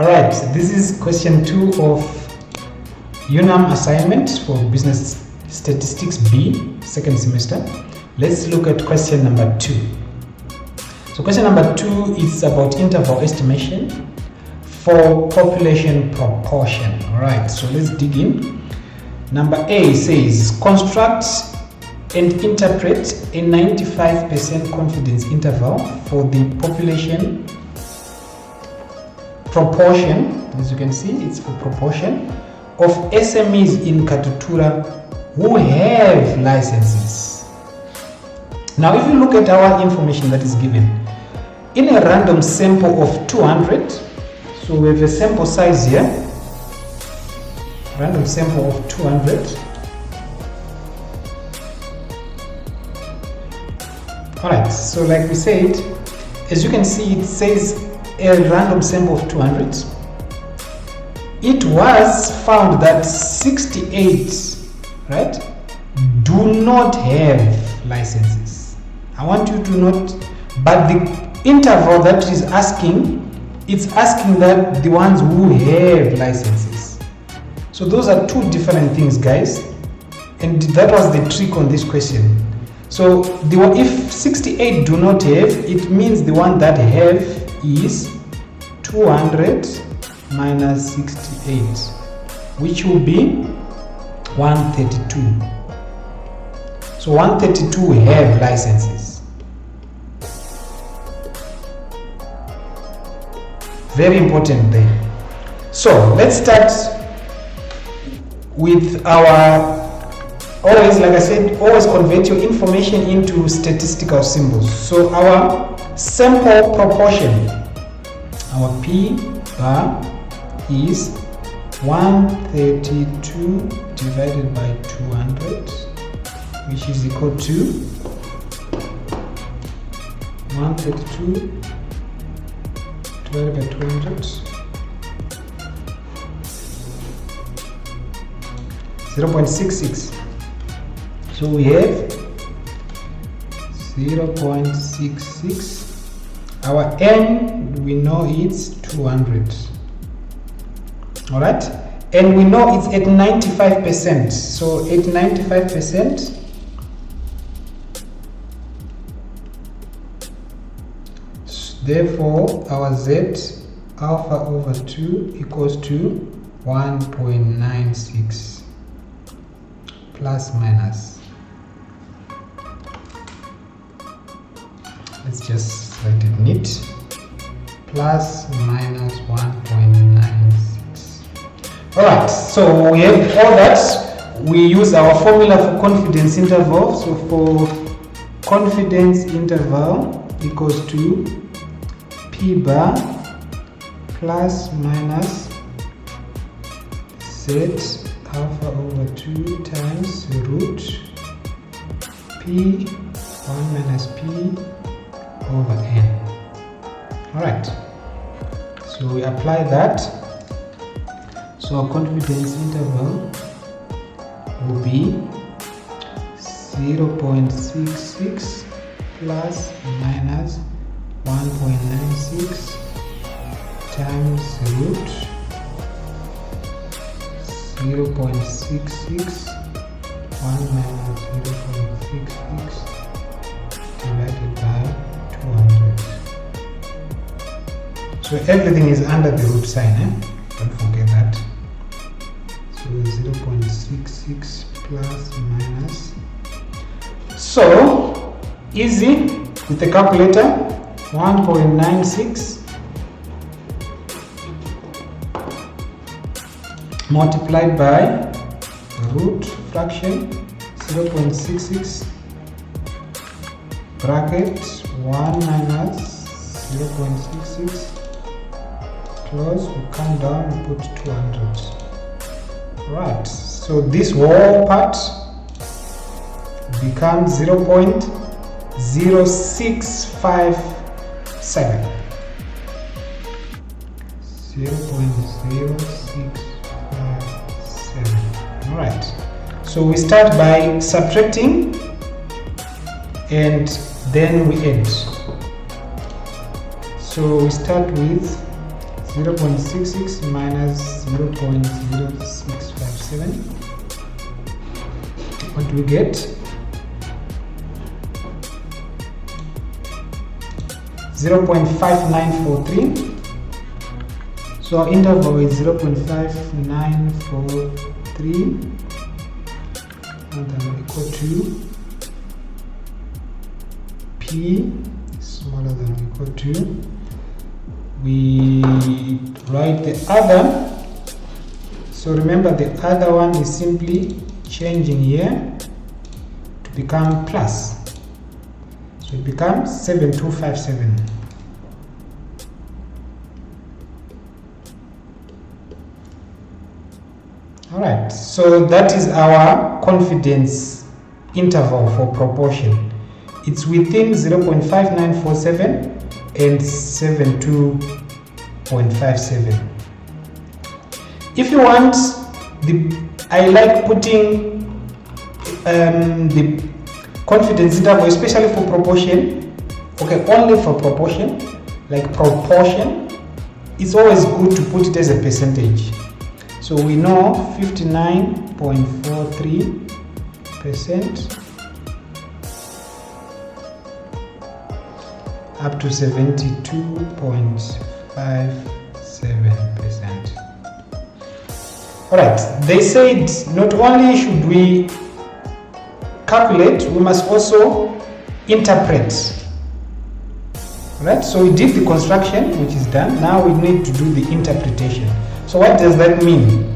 Alright, this is question 2 of UNAM assignment for Business Statistics B, second semester. Let's look at question number 2. So question number 2 is about interval estimation for population proportion. Alright, so let's dig in. Number A says, construct and interpret a 95% confidence interval for the population proportion, as you can see, it's for proportion, of SMEs in Katutura who have licenses. Now, if you look at our information that is given, in a random sample of 200, so we have a sample size here, random sample of 200. Alright, so like we said, as you can see, it says a random sample of 200. It was found that 68, right, do not have licenses. I want you to note, but the interval that is asking, it's asking that the ones who have licenses. So those are two different things, guys, and that was the trick on this question. So if 68 do not have, it means the one that have is 200 minus 68, which will be 132. So 132 have licenses. Very important there. So let's start with our, always, like I said, always convert your information into statistical symbols. So our sample proportion, our P bar is 132 divided by 200, which is equal to 132 divided by 200, 0.66. So we have 0.66. Our N, we know it's 200. Alright? And we know it's at 95%. So at 95%, therefore our Z alpha over 2 equals to 1.96 plus minus. Let's just write it neat. Plus minus 1.96. Alright, so we have all that. We use our formula for confidence interval. So for confidence interval equals to P bar plus minus Z alpha over 2 times root P 1 minus P over N. Alright, so we apply that. So our confidence interval will be 0.66 plus minus 1.96 times root 0.66 1 minus 0.66 divided by 200. So everything is under the root sign, don't forget that. So 0.66 plus minus. So easy with the calculator, 1.96 multiplied by the root fraction 0.66 bracket 1 minus 0.66 close, we come down and put 200. Right, so this whole part becomes 0.0657. 0.0657. Alright, so we start by subtracting and then we add. So we start with 0.66 minus 0.0657. What do we get? 0.5943. So our interval is 0.5943 more than or equal to P smaller than or equal to. We write the other. So remember, the other one is simply changing here to become plus. So it becomes 7257. Alright, so that is our confidence interval for proportion. It's within 0.5947 and 72.57. If you want, I like putting the confidence interval, especially for proportion, okay, only for proportion, like proportion, it's always good to put it as a percentage. So we know 59.43% up to 72.57%. Alright, they said not only should we calculate, we must also interpret. Alright, so we did the construction, which is done. Now we need to do the interpretation. So what does that mean?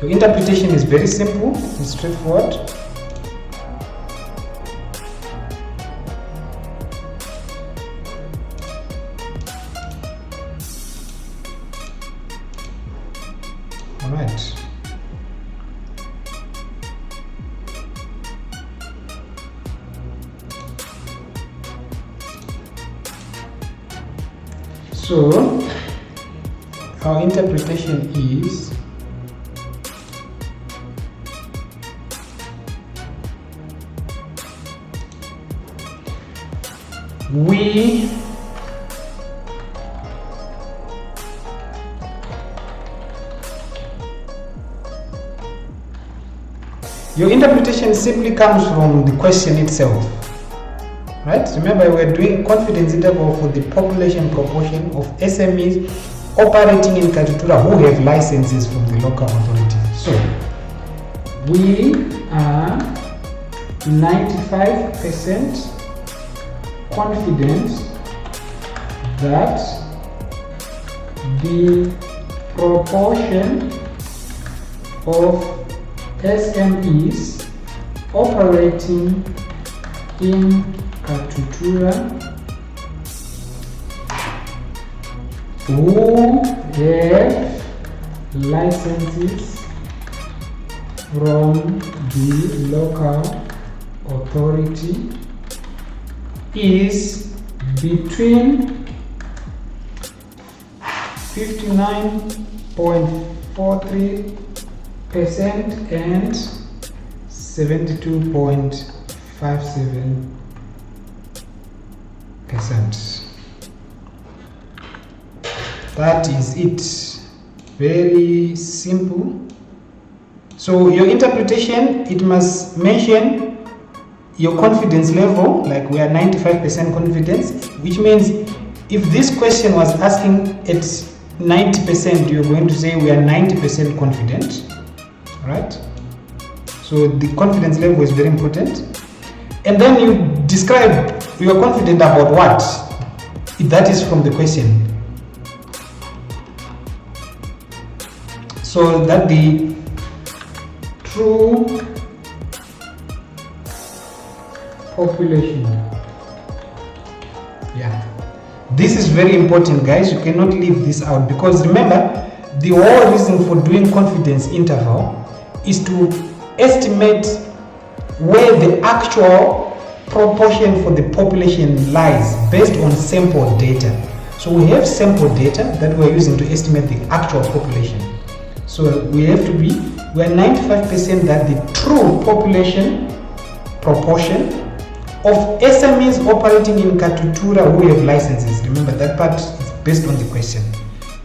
Your interpretation is very simple, it's straightforward. Alright. So our interpretation is your interpretation simply comes from the question itself, right? Remember, we're doing confidence interval for the population proportion of SMEs operating in Katutura who have licenses from the local authority. So we are 95% confident that the proportion of SMEs operating in Katutura who have licenses from the local authority is between 59.43% and 72.57%. That is it. Very simple. So your interpretation, it must mention your confidence level, like we are 95% confidence, which means if this question was asking at 90%, you're going to say we are 90% confident, right? So the confidence level is very important. And then you describe you are confident about what? That is from the question. So that the true population, yeah, this is very important, guys. You cannot leave this out, because remember, the whole reason for doing confidence interval is to estimate where the actual proportion for the population lies based on sample data. So we have sample data that we're using to estimate the actual population. So we are 95% that the true population proportion of SMEs operating in Katutura who have licenses, remember that part is based on the question.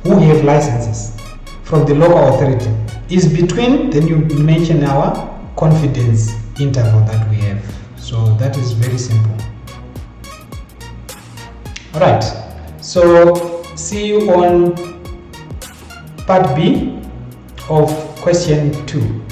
who have licenses from the local authority is between, then you mention our confidence interval that we have. So that is very simple. Alright, so see you on part B of question 2.